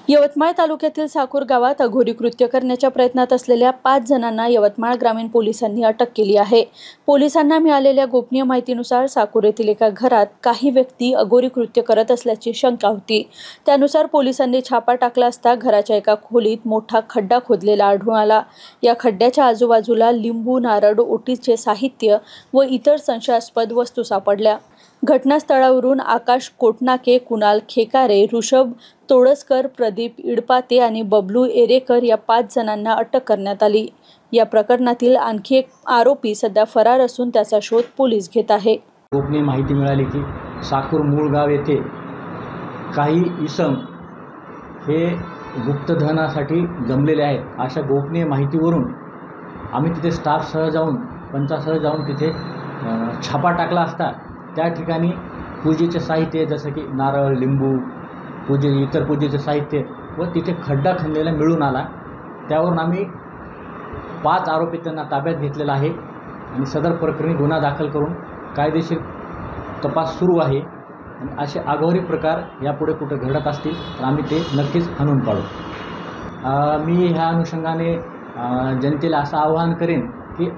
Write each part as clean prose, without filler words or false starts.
यवतमाळ तालुक्यातील साकूर गावात अघोरी कृत्य करण्याच्या प्रयत्नात असलेल्या 5 जणांना यवतमाळ ग्रामीण पोलिसांनी अटक केली आहे। पोलिसांना मिळालेल्या गोपनीय माहितीनुसार साकूर येथील एका घरात काही व्यक्ती अघोरी कृत्य करत असल्याची शंका होती। त्यानुसार पोलिसांनी छापा टाकला असता घराच्या एका खोलीत मोठा खड्डा खोदलेला आढळून आला। या खड्ड्याच्या आजूबाजूला लिंबू, नारळ, ओटीचे साहित्य व इतर संशयास्पद वस्तू सापडल्या। घटनास्थळावरून आकाश कोटनाके, कुणाल खेकारे, ऋषभ तोडसकर, प्रदीप इडपाते आणि बबलू एरेकर या 5 जणांना अटक करण्यात आली। या प्रकरणातील आणखी एक आरोपी सध्या फरार असून त्याचा शोध पोलीस घेत आहे। गोपनीय माहिती मिळाली की साकूर मूळगाव येथे काही इसम हे गुप्तधनासाठी जमलेले आहेत। अशा गोपनीय माहितीवरून आम्ही तिथे स्टाफसह जाऊन पंचासह जाऊन तिथे छापा टाकला असता त्या ठिकाणी पूजेचे साहित्य जसं की नारळ, लिंबू, इतर पूजेचे साहित्य व तिथे खड्डा खणलेला मिळून आला। त्यावरून आम्ही 5 आरोपी त्यांना ताब्यात घेतलेला आहे आणि सदर प्रकरणी गुन्हा दाखल करून कायदेशीर तपास सुरू आहे। आणि असे आघोरी प्रकार यापुढे कुठे घडत असतील तर आम्ही ते नक्कीच हाणून पाडू। मी ह्या अनुषंगाने जनतेला असं आवाहन करेन की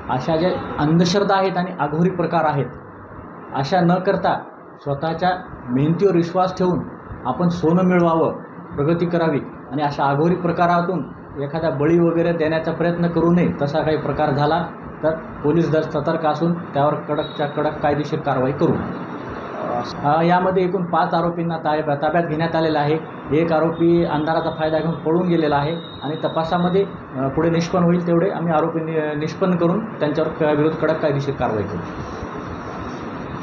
अशा ज्या अंधश्रद्धा आहेत आणि आघोरी प्रकार आहेत अशा न करता स्वतःच्या मेहनतीवर विश्वास ठेवून आपण सोनं मिळवावं, प्रगती करावी आणि अशा आघोरी प्रकारातून एखादा बळी वगैरे देण्याचा प्रयत्न करू नये। तसा काही प्रकार झाला तर पोलीस दल सतर्क असून त्यावर कडकच्या कडक कायदेशीर कारवाई करू। यामध्ये एकूण 5 आरोपींना ताब्यात घेण्यात आलेला आहे। एक आरोपी अंधाराचा फायदा घेऊन पळून गेलेला आहे आणि तपासामध्ये पुढे निष्पन्न होईल तेवढे आम्ही आरोपी निष्पन्न करून त्यांच्यावर विरुद्ध कडक कायदेशीर कारवाई करू।